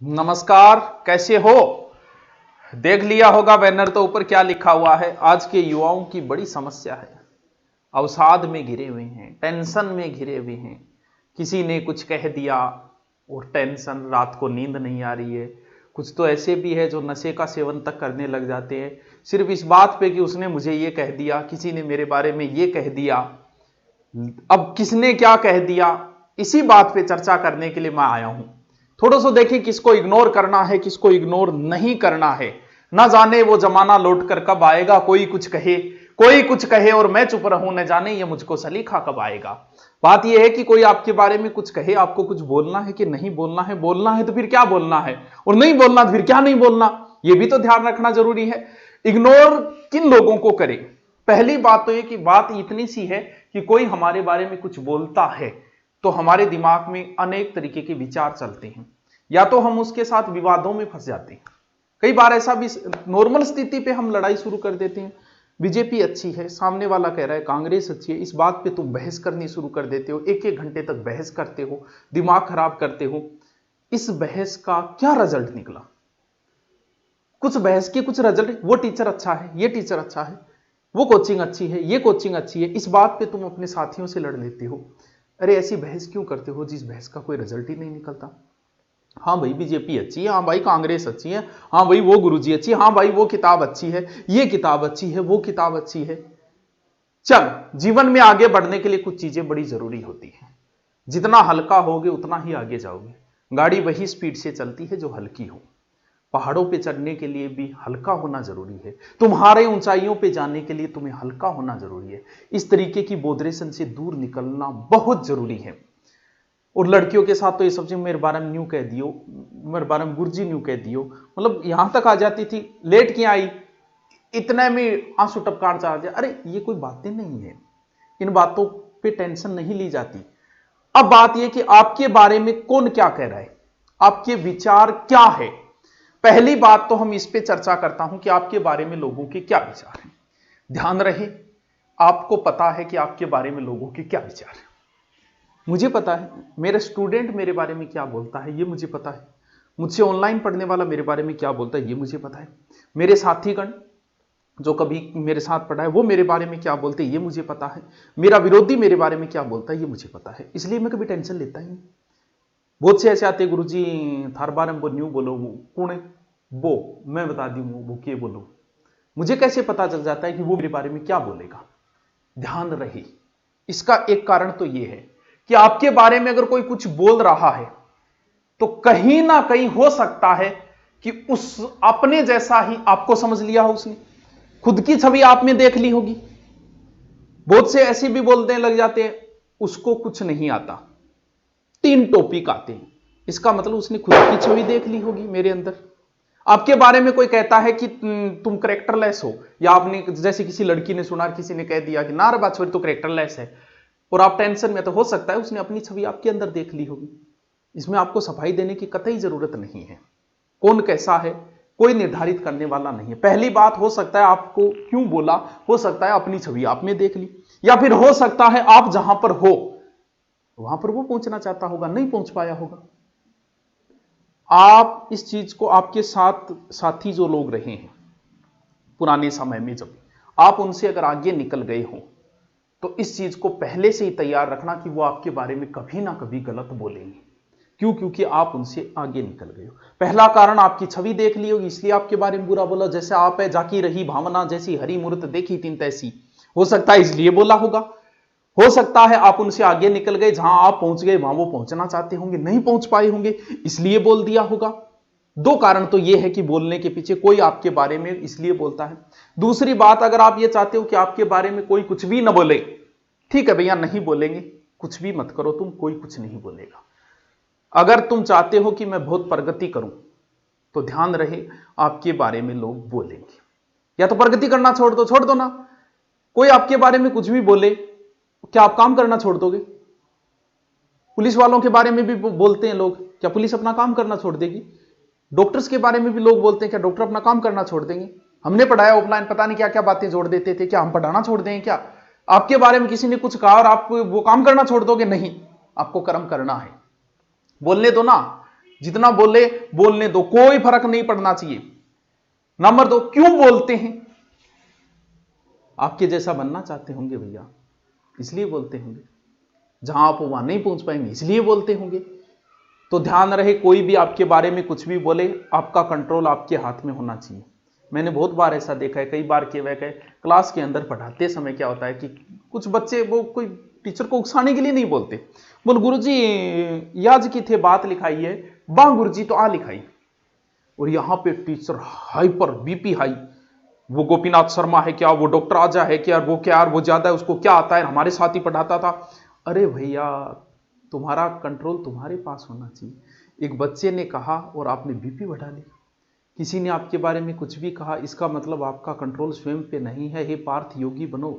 नमस्कार, कैसे हो? देख लिया होगा बैनर तो ऊपर क्या लिखा हुआ है। आज के युवाओं की बड़ी समस्या है, अवसाद में घिरे हुए हैं, टेंशन में घिरे हुए हैं। किसी ने कुछ कह दिया और टेंशन, रात को नींद नहीं आ रही है। कुछ तो ऐसे भी है जो नशे का सेवन तक करने लग जाते हैं सिर्फ इस बात पे कि उसने मुझे ये कह दिया, किसी ने मेरे बारे में ये कह दिया। अब किसने क्या कह दिया, इसी बात पे चर्चा करने के लिए मैं आया हूं। थोड़ा सा देखिए किसको इग्नोर करना है, किसको इग्नोर नहीं करना है। ना जाने वो जमाना लौट कर कब आएगा, कोई कुछ कहे और मैं चुप रहूं, न जाने ये मुझको सलीखा कब आएगा। बात यह है कि कोई आपके बारे में कुछ कहे, आपको कुछ बोलना है कि नहीं बोलना है। बोलना है तो फिर क्या बोलना है, और नहीं बोलना तो फिर क्या नहीं बोलना, यह भी तो ध्यान रखना जरूरी है। इग्नोर किन लोगों को करें? पहली बात तो यह कि बात इतनी सी है कि कोई हमारे बारे में कुछ बोलता है तो हमारे दिमाग में अनेक तरीके के विचार चलते हैं, या तो हम उसके साथ विवादों में फंस जाते हैं। कई बार ऐसा भी नॉर्मल स्थिति पे हम लड़ाई शुरू कर देते हैं। बीजेपी अच्छी है, सामने वाला कह रहा है कांग्रेस अच्छी है, इस बात पे तुम बहस करनी शुरू कर देते हो। एक एक घंटे तक बहस करते हो, दिमाग खराब करते हो। इस बहस का क्या रिजल्ट निकला? कुछ बहस के कुछ रिजल्ट, वो टीचर अच्छा है, ये टीचर अच्छा है, वो कोचिंग अच्छी है, ये कोचिंग अच्छी है, इस बात पे तुम अपने साथियों से लड़ लेते हो। अरे ऐसी बहस क्यों करते हो जिस बहस का कोई रिजल्ट ही नहीं निकलता? हाँ भाई बीजेपी अच्छी है, हाँ भाई कांग्रेस अच्छी है, हाँ भाई वो गुरुजी अच्छी है, हाँ भाई वो किताब अच्छी है, ये किताब अच्छी है, वो किताब अच्छी है। चल, जीवन में आगे बढ़ने के लिए कुछ चीजें बड़ी जरूरी होती हैं। जितना हल्का होगे उतना ही आगे जाओगे। गाड़ी वही स्पीड से चलती है जो हल्की हो। पहाड़ों पे चढ़ने के लिए भी हल्का होना जरूरी है, तुम्हारे ऊंचाइयों पे जाने के लिए तुम्हें हल्का होना जरूरी है। इस तरीके की बोधरेशन से दूर निकलना बहुत जरूरी है। और लड़कियों के साथ तो ये सब चीज मेरे बारे में न्यू कह दियो, मेरे बारे में गुरुजी न्यू कह दियो, मतलब यहां तक आ जाती थी। लेट क्यों आई, इतने में आंसू टपकान चाह जाए। अरे ये कोई बातें नहीं है, इन बातों पे टेंशन नहीं ली जाती। अब बात यह कि आपके बारे में कौन क्या कह रहा है, आपके विचार क्या है। पहली बात तो हम इस पे चर्चा करता हूं कि आपके बारे में लोगों के क्या विचार हैं। ध्यान रहे, आपको पता है कि आपके बारे में लोगों के क्या विचार है। मुझे पता है मेरा स्टूडेंट मेरे बारे में क्या बोलता है, ये मुझे पता है। मुझसे ऑनलाइन पढ़ने वाला मेरे बारे में क्या बोलता है, ये मुझे पता है। मेरे साथीगण जो कभी मेरे साथ पढ़ा है वो मेरे बारे में क्या बोलते हैं, ये मुझे पता है। मेरा विरोधी मेरे बारे में क्या बोलता है, ये मुझे पता है। इसलिए मैं कभी टेंशन लेता ही नहीं। बहुत से ऐसे आते, गुरुजी थार बारे में न्यू बोलो, वो कौन है वो, मैं बता दी वो के बोलो। मुझे कैसे पता चल जाता है कि वो मेरे बारे में क्या बोलेगा? ध्यान रहे, इसका एक कारण तो यह है कि आपके बारे में अगर कोई कुछ बोल रहा है तो कहीं ना कहीं हो सकता है कि उस अपने जैसा ही आपको समझ लिया हो उसने, खुद की छवि आप में देख ली होगी। बहुत से ऐसे भी बोलने लग जाते हैं उसको कुछ नहीं आता, 3 टॉपिक आते हैं, इसका मतलब उसने खुद की छवि देख ली होगी मेरे अंदर। आपके बारे में कोई कहता है कि तुम करेक्टरलेस हो, या आपने जैसे किसी लड़की ने सुना, किसी ने कह दिया कि ना रे बात छोड़ी तो करेक्टरलेस है, और आप टेंशन में, तो हो सकता है उसने अपनी छवि आपके अंदर देख ली होगी। इसमें आपको सफाई देने की कतई जरूरत नहीं है। कौन कैसा है कोई निर्धारित करने वाला नहीं है। पहली बात, हो सकता है आपको क्यों बोला, हो सकता है अपनी छवि आप में देख ली, या फिर हो सकता है आप जहां पर हो वहां पर वो पहुंचना चाहता होगा, नहीं पहुंच पाया होगा। आप इस चीज को, आपके साथ साथी जो लोग रहे हैं पुराने समय में, जब आप उनसे अगर आगे निकल गए हो तो इस चीज को पहले से ही तैयार रखना कि वो आपके बारे में कभी ना कभी गलत बोलेंगे। क्यों? क्योंकि आप उनसे आगे निकल गए हो। पहला कारण, आपकी छवि देख ली होगी इसलिए आपके बारे में बुरा बोला। जैसे आप है, जाकी रही भावना जैसी हरी मूर्त देखी तीन तैसी, हो सकता है इसलिए बोला होगा। हो सकता है आप उनसे आगे निकल गए, जहां आप पहुंच गए वहां वो पहुंचना चाहते होंगे, नहीं पहुंच पाए होंगे, इसलिए बोल दिया होगा। 2 कारण तो यह है कि बोलने के पीछे कोई आपके बारे में इसलिए बोलता है। दूसरी बात, अगर आप ये चाहते हो कि आपके बारे में कोई कुछ भी ना बोले, ठीक है भैया नहीं बोलेंगे, कुछ भी मत करो तुम, कोई कुछ नहीं बोलेगा। अगर तुम चाहते हो कि मैं बहुत प्रगति करूं तो ध्यान रहे आपके बारे में लोग बोलेंगे। या तो प्रगति करना छोड़ दो ना। कोई आपके बारे में कुछ भी बोले, क्या आप काम करना छोड़ दोगे? पुलिस वालों के बारे में भी बोलते हैं लोग, क्या पुलिस अपना काम करना छोड़ देगी? डॉक्टर्स के बारे में भी लोग बोलते हैं, क्या डॉक्टर अपना काम करना छोड़ देंगे? हमने पढ़ाया ऑफलाइन, पता नहीं क्या क्या बातें जोड़ देते थे, क्या हम पढ़ाना छोड़ देंगे क्या? आपके बारे में किसी ने कुछ कहा और आप वो काम करना छोड़ दोगे? नहीं, आपको कर्म करना है। बोलने दो ना, जितना बोले बोलने दो, कोई फर्क नहीं पड़ना चाहिए। नंबर 2, क्यों बोलते हैं? आपके जैसा बनना चाहते होंगे भैया, इसलिए बोलते होंगे। जहां आप वहां नहीं पहुंच पाएंगे, इसलिए बोलते होंगे। तो ध्यान रहे, कोई भी आपके बारे में कुछ भी बोले, आपका कंट्रोल आपके हाथ में होना चाहिए। मैंने बहुत बार ऐसा देखा है, कई बार क्लास के अंदर पढ़ाते समय क्या होता है कि कुछ बच्चे वो कोई टीचर को उकसाने के लिए नहीं बोलते, बोल गुरुजी याज की थे बात लिखाई है, बा गुरुजी तो आ लिखाई। और यहां पे टीचर हाइपर, बीपी हाई, वो गोपीनाथ शर्मा है क्या, वो डॉक्टर आजा है क्या, वो क्या, वो ज्यादा है, उसको क्या आता है, हमारे साथ ही पढ़ाता था। अरे भैया, तुम्हारा कंट्रोल तुम्हारे पास होना चाहिए। एक बच्चे ने कहा और आपने बीपी बढ़ा ली, किसी ने आपके बारे में कुछ भी कहा, इसका मतलब आपका कंट्रोल स्वयं पे नहीं है। हे पार्थ योगी बनो,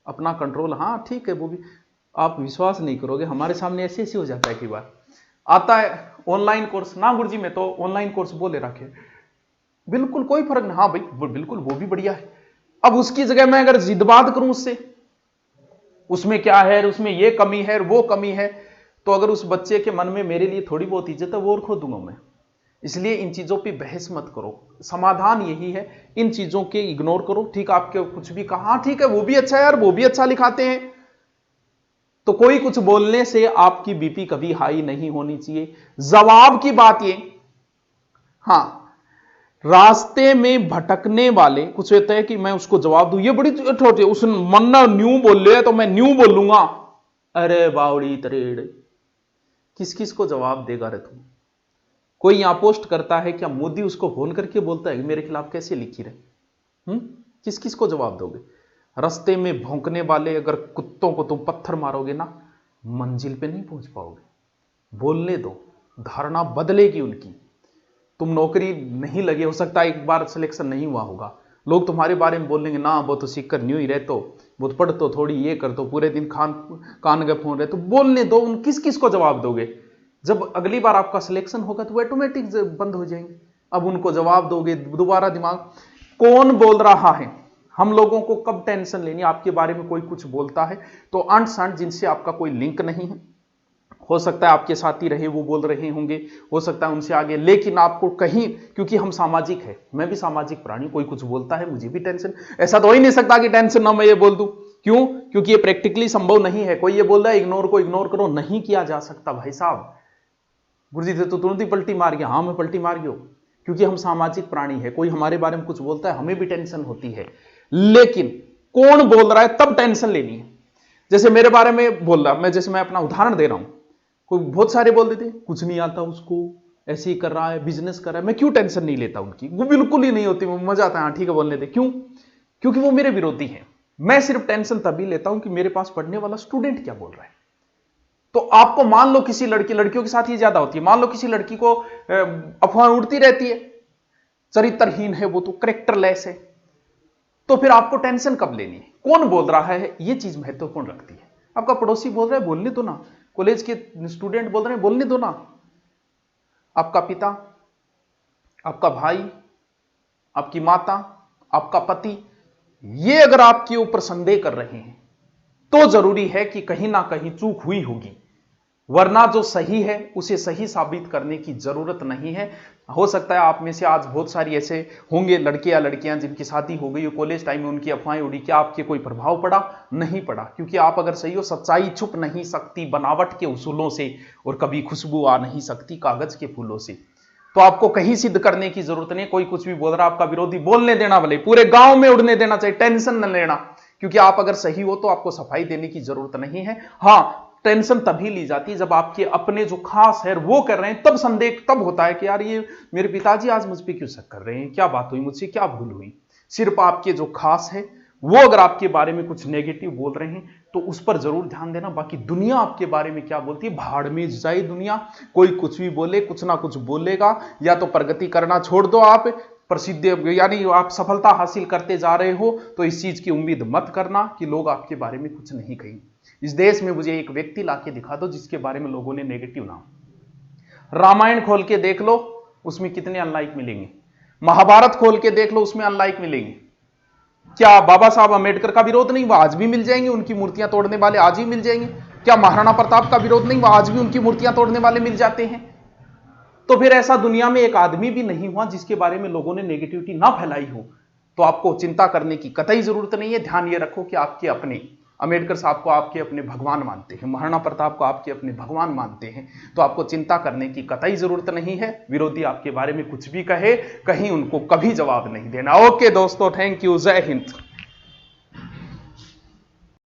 अपना कंट्रोल। हाँ ठीक है, वो भी आप विश्वास नहीं करोगे, हमारे सामने ऐसे ऐसे हो जाता है। कई बार आता है ऑनलाइन कोर्स, ना गुरुजी मैं तो ऑनलाइन कोर्स बोले रखे, बिल्कुल कोई फर्क नहीं। हाँ भाई बिल्कुल वो भी बढ़िया है। अब उसकी जगह मैं अगर जिद्बात करूं उससे, उसमें क्या है, उसमें ये कमी है, वो कमी है, तो अगर उस बच्चे के मन में मेरे लिए थोड़ी बहुत इज्जत है, वो और खो दूंगा मैं। इसलिए इन चीजों पे बहस मत करो, समाधान यही है, इन चीजों के इग्नोर करो। ठीक, आपके कुछ भी कहा, ठीक है वो भी अच्छा है यार, वो भी अच्छा लिखाते हैं, तो कोई कुछ बोलने से आपकी बीपी कभी हाई नहीं होनी चाहिए। जवाब की बात ये, हां, रास्ते में भटकने वाले कुछ होते हैं कि मैं उसको जवाब दूं, ये बड़ी छोटी, उस मन्ना न्यू बोल रहे तो मैं न्यू बोलूंगा। अरे बावड़ी तरेड़, किस किस को जवाब देगा रे तुम? कोई यहां पोस्ट करता है क्या, मोदी उसको फोन करके बोलता है कि मेरे खिलाफ कैसे लिखी रहे? किस किस को जवाब दोगे? रास्ते में भौंकने वाले अगर कुत्तों को तुम पत्थर मारोगे ना, मंजिल पे नहीं पहुंच पाओगे। बोलने दो, धारणा बदलेगी उनकी। तुम नौकरी नहीं लगे, हो सकता है एक बार सिलेक्शन नहीं हुआ होगा, लोग तुम्हारे बारे में बोलेंगे ना वो तो सीकर न्यू ही रहते, वो तो पढ़ तो थोड़ी ये कर तो पूरे दिन कान गए फोन रहे, तो बोलने दो। उन किस किस को जवाब दोगे? जब अगली बार आपका सिलेक्शन होगा तो वो ऑटोमेटिक बंद हो जाएंगे। अब उनको जवाब दोगे, दोबारा दिमाग। कौन बोल रहा है? हम लोगों को कब टेंशन लेनी? आपके बारे में कोई कुछ बोलता है तो अंट संट जिनसे आपका कोई लिंक नहीं है, हो सकता है आपके साथी रहे वो बोल रहे होंगे, हो सकता है उनसे आगे, लेकिन आपको कहीं, क्योंकि हम सामाजिक है, मैं भी सामाजिक प्राणी, कोई कुछ बोलता है मुझे भी टेंशन। ऐसा तो हो ही नहीं सकता कि टेंशन ना मैं ये बोल दूं। क्यों? क्योंकि ये प्रैक्टिकली संभव नहीं है। कोई ये बोल रहा है इग्नोर को इग्नोर करो, नहीं किया जा सकता भाई साहब। गुरुजी से तो तुरंत ही पलटी मार गया, हाँ मैं पलटी मार गया, क्योंकि हम सामाजिक प्राणी है। कोई हमारे बारे में कुछ बोलता है हमें भी टेंशन होती है, लेकिन कौन बोल रहा है तब टेंशन लेनी है। जैसे मेरे बारे में बोल रहा, मैं जैसे मैं अपना उदाहरण दे रहा हूं, कोई बहुत सारे बोल देते कुछ नहीं आता उसको, ऐसे ही कर रहा है, बिजनेस कर रहा है, मैं क्यों टेंशन नहीं लेता उनकी? वो बिल्कुल ही नहीं होती, मजा आता है, हाँ ठीक है बोलने दे। क्यों? क्योंकि वो मेरे विरोधी हैं। मैं सिर्फ टेंशन तभी लेता हूं कि मेरे पास पढ़ने वाला स्टूडेंट क्या बोल रहा है। तो आपको मान लो किसी लड़कियों के साथ ही ज्यादा होती है, मान लो किसी लड़की को अफवाह उड़ती रहती है, चरित्रहीन है वो, तो कैरेक्टरलेस है, तो फिर आपको टेंशन कब लेनी है? कौन बोल रहा है, ये चीज महत्वपूर्ण रखती है। आपका पड़ोसी बोल रहा है बोलने दो ना, कॉलेज के स्टूडेंट बोल रहे हैं बोलने दो ना, आपका पिता, आपका भाई, आपकी माता, आपका पति, ये अगर आपके ऊपर संदेह कर रहे हैं तो जरूरी है कि कहीं ना कहीं चूक हुई होगी, वरना जो सही है उसे सही साबित करने की जरूरत नहीं है। हो सकता है आप में से आज बहुत सारी ऐसे होंगे लड़के या लड़कियां जिनकी शादी हो गई हो, कॉलेज टाइम में उनकी अफवाहें उड़ी, क्या आपके कोई प्रभाव पड़ा? नहीं पड़ा, क्योंकि आप अगर सही हो, सच्चाई छुप नहीं सकती बनावट के उसूलों से, और कभी खुशबू आ नहीं सकती कागज के फूलों से। तो आपको कहीं सिद्ध करने की जरूरत नहीं। कोई कुछ भी बोल रहा, आपका विरोधी बोलने देना, भले पूरे गांव में उड़ने देना चाहिए, टेंशन न लेना, क्योंकि आप अगर सही हो तो आपको सफाई देने की जरूरत नहीं है। हां, टेंशन तभी ली जाती है जब आपके अपने जो खास है वो कर रहे हैं, तब संदेह तब होता है कि यार ये मेरे पिताजी आज मुझ पर क्यों शक कर रहे हैं, क्या बात हुई, मुझसे क्या भूल हुई। सिर्फ आपके जो खास है वो अगर आपके बारे में कुछ नेगेटिव बोल रहे हैं तो उस पर जरूर ध्यान देना। बाकी दुनिया आपके बारे में क्या बोलती है, भाड़ में जाए दुनिया, कोई कुछ भी बोले, कुछ ना कुछ बोलेगा। या तो प्रगति करना छोड़ दो, आप प्रसिद्ध यानी आप सफलता हासिल करते जा रहे हो, तो इस चीज की उम्मीद मत करना कि लोग आपके बारे में कुछ नहीं कहेंगे। इस देश में मुझे एक व्यक्ति लाके दिखा दो जिसके बारे में लोगों ने नेगेटिव नाम। रामायण खोल के देख लो, उसमें कितने अनलाइक मिलेंगे। महाभारत खोल के देख लो, उसमें अनलाइक मिलेंगे। क्या बाबा साहब अंबेडकर का विरोध नहीं? वह आज भी मिल जाएंगे, उनकी मूर्तियां तोड़ने वाले आज भी मिल जाएंगे। क्या महाराणा प्रताप का विरोध नहीं? वह आज भी उनकी मूर्तियां तोड़ने वाले मिल जाते हैं। तो फिर ऐसा दुनिया में एक आदमी भी नहीं हुआ जिसके बारे में लोगों ने नेगेटिविटी ना फैलाई हो। तो आपको चिंता करने की कतई जरूरत नहीं है। ध्यान ये रखो कि आपके अपने अंबेडकर साहब को आपके अपने भगवान मानते हैं, महाराणा प्रताप को आपके अपने भगवान मानते हैं, तो आपको चिंता करने की कतई जरूरत नहीं है। विरोधी आपके बारे में कुछ भी कहे, कहीं उनको कभी जवाब नहीं देना। ओके दोस्तों, थैंक यू, जय हिंद।